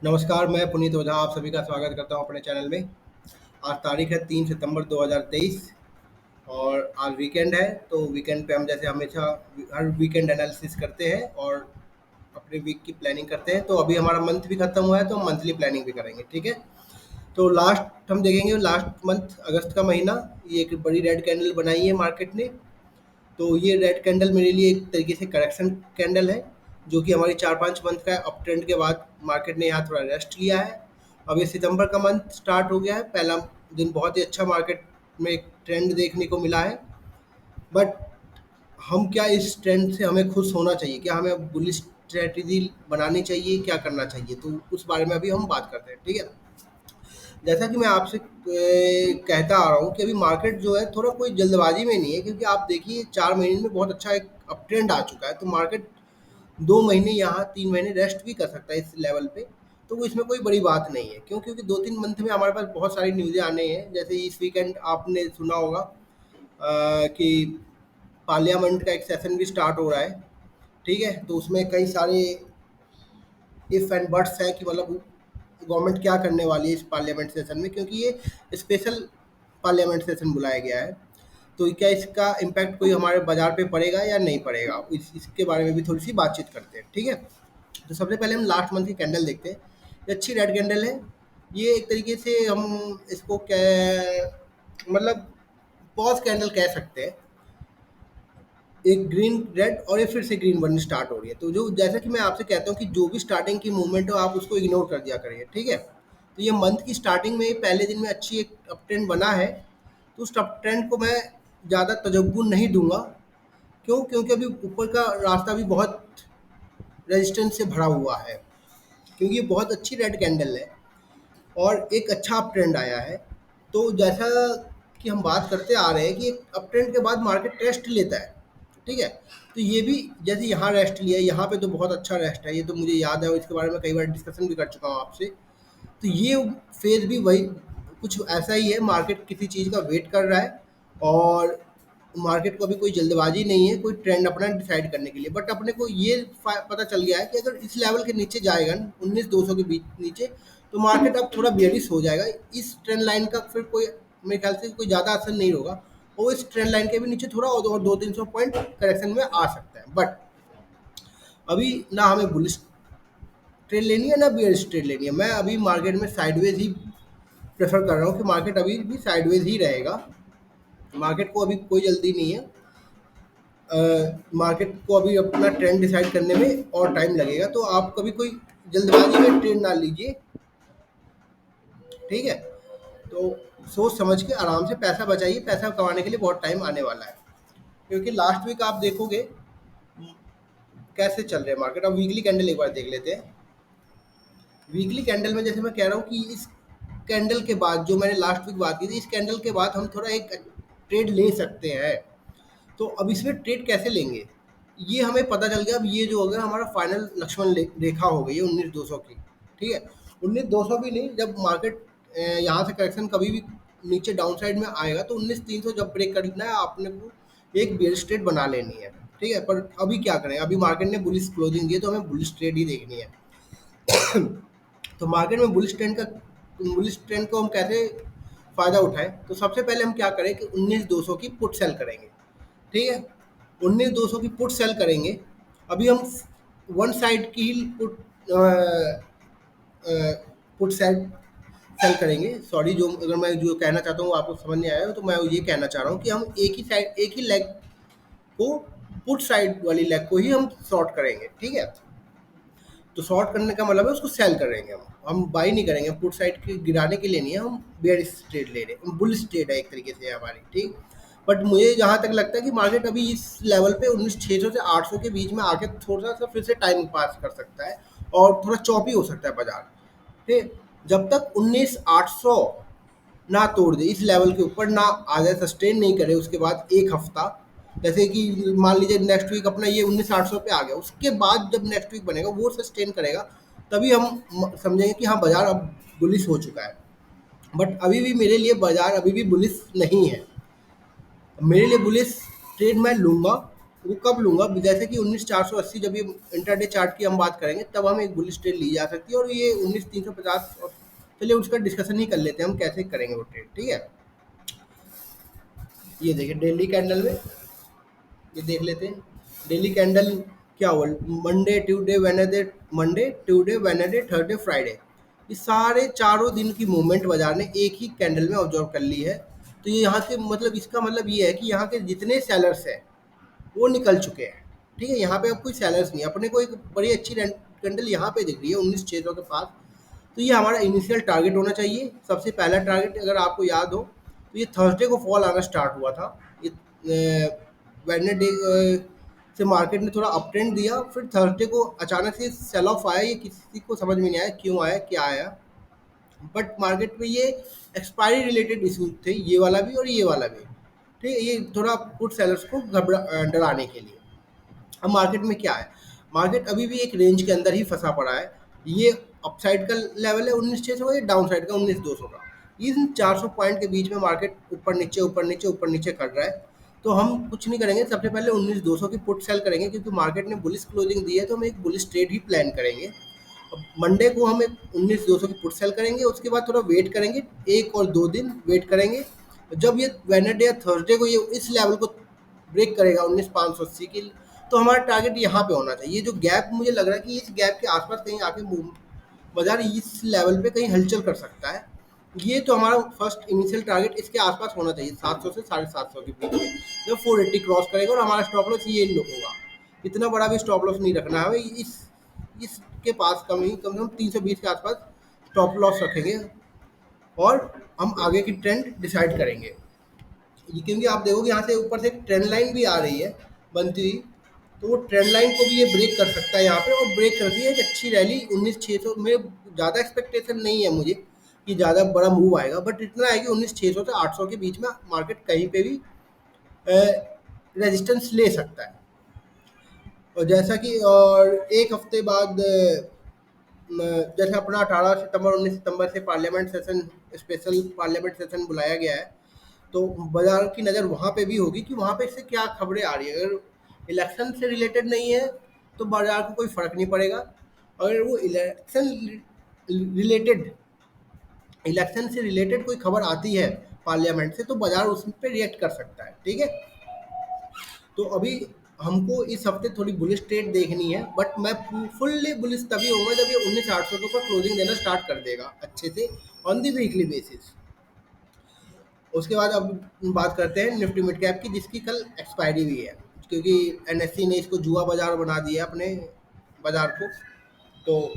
नमस्कार, मैं पुनीत ओझा आप सभी का स्वागत करता हूँ अपने चैनल में। आज तारीख है 3 सितंबर 2023 और आज वीकेंड है, तो वीकेंड पे हम जैसे हमेशा हर वीकेंड एनालिसिस करते हैं और अपने वीक की प्लानिंग करते हैं। तो अभी हमारा मंथ भी खत्म हुआ है, तो हम मंथली प्लानिंग भी करेंगे, ठीक है? तो लास्ट हम देखेंगे लास्ट मंथ अगस्त का महीना, ये एक बड़ी रेड कैंडल बनाई है मार्केट ने। तो ये रेड कैंडल मेरे लिए एक तरीके से करेक्शन कैंडल है, जो कि हमारी 4-5 मंथ का अप ट्रेंड के बाद मार्केट ने यहाँ थोड़ा रेस्ट किया है। अब ये सितंबर का मंथ स्टार्ट हो गया है, पहला दिन बहुत ही अच्छा मार्केट में एक ट्रेंड देखने को मिला है। बट हम क्या इस ट्रेंड से हमें खुश होना चाहिए? क्या हमें बुलिश स्ट्रैटेजी बनानी चाहिए? क्या करना चाहिए? तो उस बारे में अभी हम बात करते हैं, ठीक है? जैसा कि मैं आपसे कहता आ रहा हूँ कि अभी मार्केट जो है थोड़ा कोई जल्दबाजी में नहीं है, क्योंकि आप देखिए 4 महीने में बहुत अच्छा एक अप ट्रेंड आ चुका है। तो मार्केट 2 महीने यहाँ 3 महीने रेस्ट भी कर सकता है इस लेवल पे। तो वो इसमें कोई बड़ी बात नहीं है, क्यों? क्योंकि 2-3 मंथ में हमारे पास बहुत सारी न्यूज़ें आने हैं। जैसे इस वीकेंड आपने सुना होगा कि पार्लियामेंट का एक सेशन भी स्टार्ट हो रहा है, ठीक है? तो उसमें कई सारे इफ एंड बट्स है कि मतलब गवर्नमेंट क्या करने वाली है इस पार्लियामेंट सेशन में, क्योंकि ये स्पेशल पार्लियामेंट सेशन बुलाया गया है। तो क्या इसका इम्पैक्ट कोई हमारे बाजार पे पड़ेगा या नहीं पड़ेगा, इसके बारे में भी थोड़ी सी बातचीत करते हैं, ठीक है? तो सबसे पहले हम लास्ट मंथ की कैंडल देखते हैं। ये अच्छी रेड कैंडल है। ये एक तरीके से हम इसको क्या मतलब पॉज कैंडल कह सकते हैं। एक ग्रीन रेड और ये फिर से ग्रीन बननी स्टार्ट हो रही है। तो जो जैसा कि मैं आपसे कहता हूँ कि जो भी स्टार्टिंग की मूवमेंट हो आप उसको इग्नोर कर दिया करिए, ठीक है? तो ये मंथ की स्टार्टिंग में पहले दिन में अच्छी एक अप ट्रेंड बना है, तो उस अप ट्रेंड को मैं ज़्यादा तजव्वुर नहीं दूंगा। क्यों? क्योंकि अभी ऊपर का रास्ता भी बहुत रेजिस्टेंस से भरा हुआ है, क्योंकि ये बहुत अच्छी रेड कैंडल है और एक अच्छा अप ट्रेंड आया है। तो जैसा कि हम बात करते आ रहे हैं कि अप ट्रेंड के बाद मार्केट रेस्ट लेता है, ठीक है? तो ये भी जैसे यहाँ रेस्ट लिया है, यहाँ पे तो बहुत अच्छा रेस्ट है, ये तो मुझे याद है और इसके बारे में कई बार डिस्कशन भी कर चुका हूँ आपसे। तो ये फेज भी वही कुछ ऐसा ही है, मार्केट किसी चीज़ का वेट कर रहा है और मार्केट को अभी कोई जल्दबाजी नहीं है कोई ट्रेंड अपना डिसाइड करने के लिए। बट अपने को ये पता चल गया है कि अगर इस लेवल के नीचे जाएगा 19,200 के बीच नीचे, तो मार्केट अब थोड़ा बेयरिश हो जाएगा। इस ट्रेंड लाइन का फिर कोई मेरे ख्याल से कोई ज़्यादा असर नहीं होगा, और इस ट्रेंड लाइन के भी नीचे थोड़ा और 200-300 पॉइंट करेक्शन में आ सकता है। बट अभी ना हमें बुलिश ट्रेड लेनी है ना बियरिश ट्रेड लेनी है। मैं अभी मार्केट में साइडवेज ही प्रेफर कर रहा हूँ कि मार्केट अभी भी साइडवेज ही रहेगा। मार्केट को अभी कोई जल्दी नहीं है। मार्केट को अभी अपना ट्रेंड डिसाइड करने में और टाइम लगेगा, तो आप कभी कोई जल्दबाजी में ट्रेंड ना लीजिए, ठीक है? तो सोच समझ के आराम से पैसा बचाइए, पैसा कमाने के लिए बहुत टाइम आने वाला है। क्योंकि लास्ट वीक आप देखोगे कैसे चल रहे हैं मार्केट। अब वीकली कैंडल एक बार देख लेते हैं। वीकली कैंडल में जैसे मैं कह रहा हूँ कि इस कैंडल के बाद जो मैंने लास्ट वीक बात की थी, इस कैंडल के बाद हम थोड़ा एक ट्रेड ले सकते हैं। तो अब इसमें ट्रेड कैसे लेंगे, ये हमें पता चल गया। अब ये जो होगा हमारा फाइनल लक्ष्मण रेखा हो गई है 19,200 की, ठीक है? 19,200 भी नहीं, जब मार्केट यहाँ से करेक्शन कभी भी नीचे डाउन साइड में आएगा तो 19,300 जब ब्रेक करना है आपने को एक बेयर ट्रेड बना लेनी है, ठीक है? पर अभी क्या करें, अभी मार्केट ने बुलिश क्लोजिंग दी है, तो हमें बुलिश ट्रेड ही देखनी है। तो मार्केट में बुलिश ट्रेंड को हम कैसे फ़ायदा उठाएं? तो सबसे पहले हम क्या करें कि 19,200 की पुट सेल करेंगे, ठीक है? 19,200 की पुट सेल करेंगे। अभी हम वन साइड की ही पुट सेल सेल करेंगे। सॉरी, जो अगर मैं जो कहना चाहता हूँ आपको समझ नहीं आया हो, तो मैं ये कहना चाह रहा हूँ कि हम एक ही लेग को, पुट साइड वाली लेग को ही हम शॉर्ट करेंगे, ठीक है? तो शॉर्ट करने का मतलब है उसको सेल करेंगे हम बाई नहीं करेंगे। पुट साइड की गिराने के लिए नहीं है, हम बेयर ट्रेड ले रहे हैं, बुल ट्रेड है एक तरीके से हमारी, ठीक? बट मुझे जहाँ तक लगता है कि मार्केट अभी इस लेवल पे 19,600 से 800 के बीच में आके थोड़ा सा फिर से टाइम पास कर सकता है और थोड़ा चौपी हो सकता है बाजार, ठीक? जब तक 19,800 ना तोड़ दे, इस लेवल के ऊपर ना आ जाए, सस्टेन नहीं करे उसके बाद एक हफ्ता, जैसे कि मान लीजिए नेक्स्ट वीक अपना ये 19,800 पे आ गया, उसके बाद जब नेक्स्ट वीक बनेगा वो सस्टेन करेगा, तभी हम समझेंगे कि हाँ बाजार अब बुलिश हो चुका है। बट अभी भी मेरे लिए बाजार अभी भी बुलिश नहीं है। मेरे लिए बुलिश ट्रेड मैं लूँगा वो कब लूँगा, जैसे कि 19,480 जब ये इंटरडे चार्ट की हम बात करेंगे तब हमें एक बुलिश ट्रेड ली जा सकती है, और ये 19,350, चलिए उसका डिस्कशन ही कर लेते हैं हम कैसे करेंगे वो ट्रेड, ठीक है। ये देखिए डेली कैंडल में, ये देख लेते हैं डेली कैंडल क्या हुआ। Monday Tuesday Wednesday, Monday Tuesday Wednesday Thursday Friday, ये सारे चारों दिन की मूवमेंट बाजार ने एक ही कैंडल में ऑब्जर्व कर ली है। तो ये यहाँ के मतलब, इसका मतलब ये है कि यहाँ के जितने सेलर्स हैं वो निकल चुके हैं, ठीक है। यहाँ पे अब कोई सेलर्स नहीं है, अपने को एक बड़ी अच्छी कैंडल यहाँ पे दिख रही है 19,600 के पास। तो ये हमारा इनिशियल टारगेट होना चाहिए। सबसे पहला टारगेट अगर आपको याद हो तो ये थर्सडे को फॉल आना स्टार्ट हुआ था। ये वेडनेसडे से मार्केट ने थोड़ा अप ट्रेंड दिया, फिर थर्सडे को अचानक से सेल ऑफ आया, ये किसी को समझ में नहीं आया क्यों आया क्या आया। बट मार्केट में ये एक्सपायरी रिलेटेड इशू थे, ये वाला भी और ये वाला भी, ठीक है। ये थोड़ा पुट सेलर्स को घबरा डराने के लिए। अब मार्केट में क्या है, मार्केट अभी भी एक रेंज के अंदर ही फंसा पड़ा है। ये अपसाइड का लेवल है 19,600 का, ये डाउन साइड का 19,200 का। इन 400 पॉइंट के बीच में मार्केट ऊपर नीचे ऊपर नीचे ऊपर नीचे कर रहा है। तो हम कुछ नहीं करेंगे, सबसे पहले 19,200 की पुट सेल करेंगे, क्योंकि मार्केट ने बुलिश क्लोजिंग दी है तो हम एक बुलिश ट्रेड ही प्लान करेंगे। अब मंडे को हम एक 19,200 की पुट सेल करेंगे, उसके बाद थोड़ा वेट करेंगे, 1 और 2 दिन वेट करेंगे। जब ये वेडनेसडे या थर्सडे को ये इस लेवल को ब्रेक करेगा 19,580 की, तो हमारा टारगेट यहाँ पे होना चाहिए। जो गैप मुझे लग रहा है कि इस गैप के आसपास कहीं आके बाजार इस लेवल पे कहीं हलचल कर सकता है। ये तो हमारा फर्स्ट इनिशियल टारगेट इसके आसपास होना चाहिए, 700 से 750 के बीच में, जब 480 क्रॉस करेगा। और हमारा स्टॉप लॉस ये लो होगा, इतना बड़ा भी स्टॉप लॉस नहीं रखना है हमें, इसके पास कम ही कम से कम 320 के आसपास स्टॉप लॉस रखेंगे, और हम आगे की ट्रेंड डिसाइड करेंगे। क्योंकि आप देखोगे यहाँ से ऊपर से एक ट्रेंड लाइन भी आ रही है बनती हुई, तो वो ट्रेंड लाइन को भी ये ब्रेक कर सकता है यहाँ पे, और ब्रेक करती है एक अच्छी रैली 19,600 में। ज़्यादा एक्सपेक्टेशन नहीं है मुझे कि ज़्यादा बड़ा मूव आएगा, बट इतना है कि 19,600 से 800 के बीच में मार्केट कहीं पे भी रेजिस्टेंस ले सकता है। और जैसा कि और एक हफ्ते बाद जैसे अपना 18 सितंबर 19 सितंबर से parliament session, special parliament session बुलाया गया है, तो बाजार की नज़र वहाँ पे भी होगी कि वहाँ पे से क्या खबरें आ रही है। अगर इलेक्शन से रिलेटेड नहीं है तो बाजार को कोई फर्क नहीं पड़ेगा। अगर वो रिलेटेड इलेक्शन से रिलेटेड कोई खबर आती है पार्लियामेंट से, तो बाजार उस पर रिएक्ट कर सकता है, ठीक है। तो अभी हमको इस हफ्ते थोड़ी बुलिश ट्रेड देखनी है, बट मैं फुल्ली बुलिश तभी होऊंगा जब ये 19,800 के ऊपर क्लोजिंग देना स्टार्ट कर देगा अच्छे से ऑन दी वीकली बेसिस। उसके बाद अब बात करते हैं निफ्टी मिड कैप की, जिसकी कल एक्सपायरी भी है, क्योंकि एनएससी ने इसको जुआ बाजार बना दिया अपने बाजार को। तो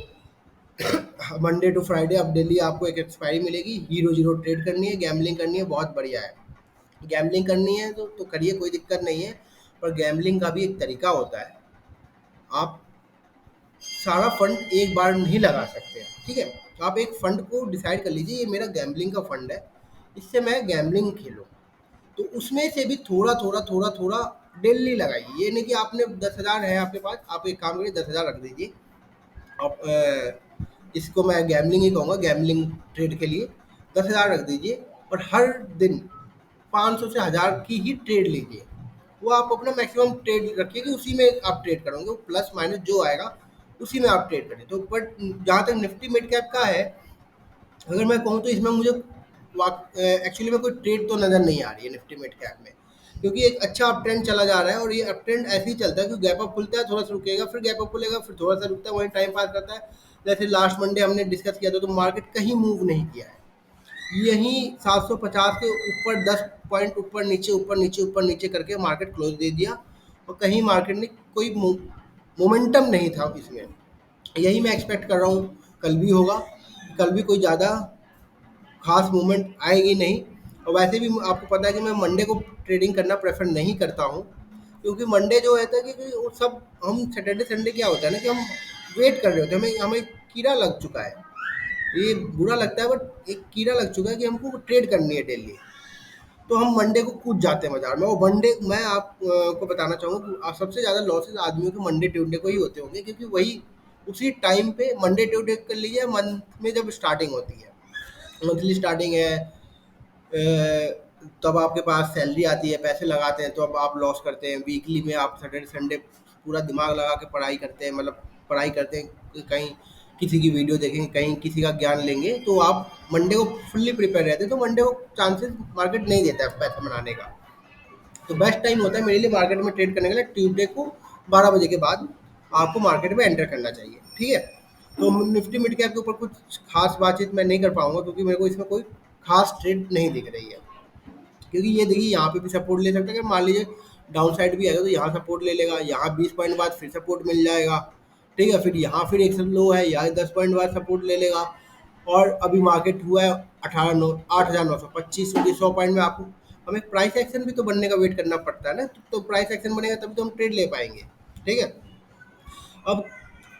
मंडे टू फ्राइडे अब डेली आपको एक एक्सपायरी मिलेगी। हीरो जीरो ट्रेड करनी है, गैम्बलिंग करनी है, बहुत बढ़िया है। गैम्बलिंग करनी है तो करिए, कोई दिक्कत नहीं है। पर गैम्बलिंग का भी एक तरीका होता है, आप सारा फंड एक बार नहीं लगा सकते हैं, ठीक है। आप एक फंड को डिसाइड कर लीजिए, ये मेरा गैम्बलिंग का फंड है, इससे मैं गैम्बलिंग खेलूँ। तो उसमें से भी थोड़ा थोड़ा थोड़ा थोड़ा डेली लगाइए। ये नहीं कि आपने 10,000 है आपके पास, आप एक काम करिए 10,000 रख दीजिए। आप इसको मैं गैम्बलिंग ही कहूँगा, गैम्बलिंग ट्रेड के लिए 10,000 रख दीजिए, और हर दिन 500 से 1,000 की ही ट्रेड लीजिए। वो आप अपना मैक्सिमम ट्रेड रखिए कि उसी में आप ट्रेड करोगे, प्लस माइनस जो आएगा उसी में आप ट्रेड करें। तो बट जहाँ तक निफ्टी मिड कैप का है, अगर मैं कहूँ तो इसमें मुझे एक्चुअली में कोई ट्रेड तो नज़र नहीं आ रही है निफ्टी मिड कैप में, क्योंकि एक अच्छा अप ट्रेंड चला जा रहा है, और ये अप ट्रेंड ऐसे ही चलता है कि गैप अप खुलता है, थोड़ा सा रुकेगा, फिर गैप अप खुलेगा, फिर थोड़ा सा रुकता है, वहीं टाइम पास करता है। जैसे लास्ट मंडे हमने डिस्कस किया था, तो मार्केट कहीं मूव नहीं किया है, यहीं 750 के ऊपर 10 पॉइंट ऊपर नीचे ऊपर नीचे ऊपर नीचे करके मार्केट क्लोज दे दिया, और कहीं मार्केट ने कोई मोमेंटम नहीं था इसमें। यही मैं एक्सपेक्ट कर रहा हूँ कल भी होगा, कल भी कोई ज़्यादा खास मूवमेंट आएगी नहीं। और वैसे भी आपको पता है कि मैं मंडे को ट्रेडिंग करना प्रेफर नहीं करता हूँ, क्योंकि मंडे जो रहता है कि वो सब हम सैटरडे संडे क्या होता है ना कि हम वेट कर रहे होते हैं, हमें हमें कीड़ा लग चुका है। ये बुरा लगता है, बट एक कीड़ा लग चुका है कि हमको ट्रेड करनी है डेली। तो हम मंडे को कूद जाते हैं बाजार में, और मंडे मैं आपको बताना चाहूँगा कि सबसे ज़्यादा लॉसेस आदमियों को मंडे ट्यूसडे को ही होते होंगे, क्योंकि वही उसी टाइम पे मंडे ट्यूसडे कर लीजिए, मंथ में जब स्टार्टिंग होती है, मंथली स्टार्टिंग है, तब आपके पास सैलरी आती है, पैसे लगाते हैं, तो अब आप लॉस करते हैं। वीकली में आप सैटरडे संडे पूरा दिमाग लगा के पढ़ाई करते हैं, मतलब पढ़ाई करते हैं कि कहीं किसी की वीडियो देखेंगे, कहीं किसी का ज्ञान लेंगे, तो आप मंडे को फुल्ली प्रिपेयर रहते हैं, तो मंडे को चांसेस मार्केट नहीं देता है पैसा बनाने का। तो बेस्ट टाइम होता है मेरे लिए मार्केट में ट्रेड करने के लिए ट्यूसडे को 12 बजे के बाद आपको मार्केट में एंटर करना चाहिए, ठीक है। तो निफ्टी मिड कैप के ऊपर कुछ खास बातचीत मैं नहीं कर पाऊंगा, क्योंकि मेरे को इसमें कोई खास ट्रेड नहीं दिख रही है। क्योंकि ये देखिए यहाँ पे भी सपोर्ट ले सकता है, कि मान लीजिए डाउन साइड भी आएगा तो यहाँ सपोर्ट ले लेगा, यहाँ 20 पॉइंट बाद फिर सपोर्ट मिल जाएगा, ठीक है। फिर यहाँ फिर एक लो है, यहाँ 10 पॉइंट बाद सपोर्ट ले लेगा। और अभी मार्केट हुआ है 8,925, 100 पॉइंट में आपको हमें प्राइस एक्शन भी तो बनने का वेट करना पड़ता है ना, तो प्राइस एक्शन बनेगा तभी तो हम ट्रेड ले पाएंगे, ठीक है। अब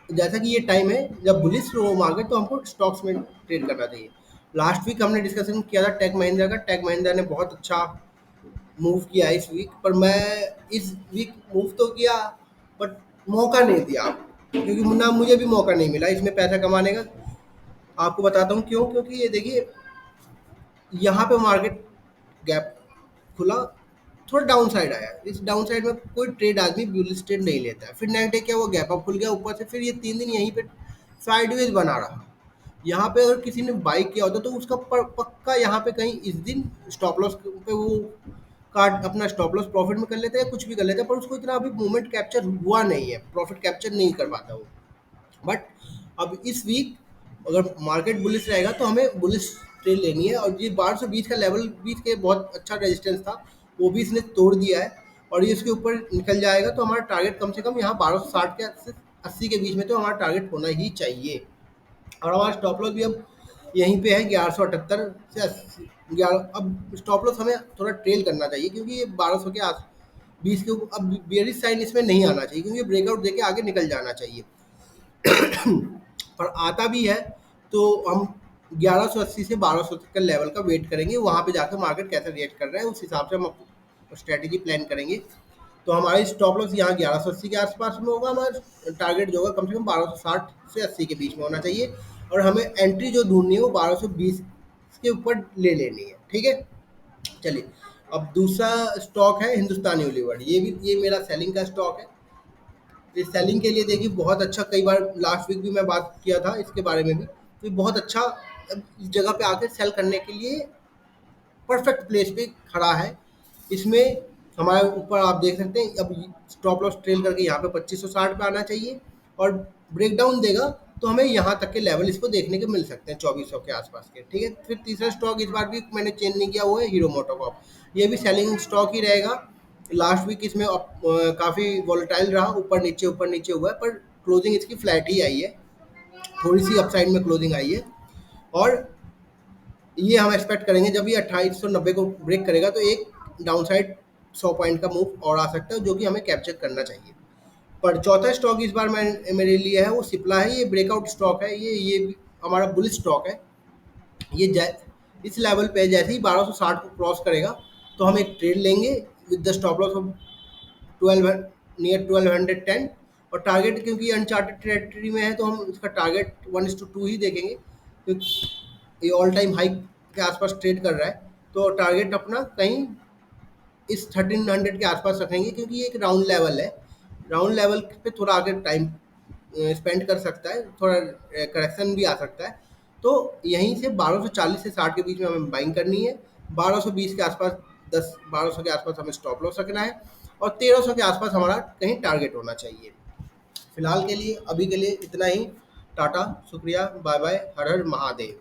जैसा कि ये टाइम है जब बुलिश हो मार्केट, तो हमको स्टॉक्स में ट्रेड करना चाहिए। लास्ट वीक हमने डिस्कशन किया था टेक महिंद्रा का, टेक महिंद्रा ने बहुत अच्छा मूव किया इस वीक, पर मैं इस वीक मूव तो किया बट मौका नहीं दिया आपको, क्योंकि ना मुझे भी मौका नहीं मिला इसमें पैसा कमाने का। आपको बताता हूँ क्यों। क्योंकि ये देखिए यहाँ पे मार्केट गैप खुला, थोड़ा डाउन साइड आया, इस डाउन साइड में कोई ट्रेड आदमी बुलिश ट्रेड नहीं लेता है। फिर नेक्स्ट डे क्या हुआ, गैप अप खुल गया ऊपर से, फिर ये 3 दिन यहीं पे साइडवेज बना रहा। यहाँ पे अगर किसी ने बाई किया होता तो उसका पक्का यहाँ पे कहीं इस दिन स्टॉप लॉस पे वो कार्ड अपना स्टॉप लॉस प्रॉफिट में कर लेते हैं, कुछ भी कर लेते हैं, पर उसको इतना अभी मूवमेंट कैप्चर हुआ नहीं है, प्रॉफिट कैप्चर नहीं कर पाता वो। बट अब इस वीक अगर मार्केट बुलिश रहेगा तो हमें बुलिश ट्रेड लेनी है। और ये 1220 का लेवल भी के बहुत अच्छा रेजिस्टेंस था, वो भी इसने तोड़ दिया है, और ये इसके ऊपर निकल जाएगा तो हमारा टारगेट कम से कम यहाँ 1260 के से 80 के बीच में तो हमारा टारगेट होना ही चाहिए। और हमारा स्टॉप लॉस भी अब यहीं पे है 1178 से 80, 11। अब स्टॉप लॉस हमें थोड़ा ट्रेल करना चाहिए, क्योंकि ये 1200 के आस 20 के ऊपर अब बेयरिश साइन इसमें नहीं आना चाहिए, क्योंकि ब्रेकआउट देके आगे निकल जाना चाहिए। पर आता भी है तो हम 1180 से 1200 तक का लेवल का वेट करेंगे, वहाँ पे जाकर मार्केट कैसे रिएक्ट कर रहा है उस हिसाब से हम स्ट्रेटेजी प्लान करेंगे। तो हमारी स्टॉप लॉस यहाँ 1180 के आसपास में होगा, हमारा टारगेट जो होगा कम से कम 1260 से 80 के बीच में होना चाहिए, और हमें एंट्री जो ढूंढनी है वो 1220 के ऊपर ले लेनी है, ठीक है। चलिए, अब दूसरा स्टॉक है हिंदुस्तान यूनिलीवर, ये मेरा सेलिंग का स्टॉक है। इस सेलिंग के लिए देखिए बहुत अच्छा, कई बार लास्ट वीक भी मैं बात किया था इसके बारे में भी, तो ये बहुत अच्छा इस जगह पे आकर सेल करने के लिए परफेक्ट प्लेस पे खड़ा है। इसमें हमारे ऊपर आप देख सकते हैं अब स्टॉप लॉस ट्रेल करके यहाँ पे 2560 पे आना चाहिए, और ब्रेकडाउन देगा तो हमें यहाँ तक के लेवल इसको देखने के मिल सकते हैं 2400 के आसपास के, ठीक है। फिर तीसरा स्टॉक इस बार भी मैंने चेंज नहीं किया, वो है हीरो मोटोकॉर्प। ये भी सेलिंग स्टॉक ही रहेगा। लास्ट वीक इसमें काफ़ी वॉलेटाइल रहा, ऊपर नीचे हुआ है, पर क्लोजिंग इसकी फ्लैट ही आई है, थोड़ी सी अपसाइड में क्लोजिंग आई है। और ये हम एक्सपेक्ट करेंगे जब ये 2890 को ब्रेक करेगा तो एक डाउन साइड 100 पॉइंट का मूव और आ सकता है, जो कि हमें कैप्चर करना चाहिए। पर चौथा स्टॉक इस बार मैं मेरे लिए है वो सिप्ला है। ये ब्रेकआउट स्टॉक है, ये भी हमारा बुलिश स्टॉक है। ये इस लेवल पे जैसे ही 1260 को क्रॉस करेगा तो हम एक ट्रेड लेंगे with the stop loss of 12 near 1210, और टारगेट क्योंकि अनचार्टेड टेरिटरी में है तो हम इसका टारगेट 1:2 ही देखेंगे, क्योंकि ये ऑल टाइम हाई के आसपास ट्रेड कर रहा है, तो टारगेट अपना कहीं इस 1300 के आसपास रखेंगे, क्योंकि ये एक राउंड लेवल है। राउंड लेवल पे थोड़ा आगे टाइम स्पेंड कर सकता है, थोड़ा करेक्शन भी आ सकता है। तो यहीं से 1240 से 60 के बीच में हमें बाइंग करनी है। 1220 के आसपास 1200 के आसपास हमें स्टॉप लॉस रखना है, और 1300 के आसपास हमारा कहीं टारगेट होना चाहिए। फिलहाल के लिए अभी के लिए इतना ही। टाटा, शुक्रिया, बाय बाय, हर हर महादेव।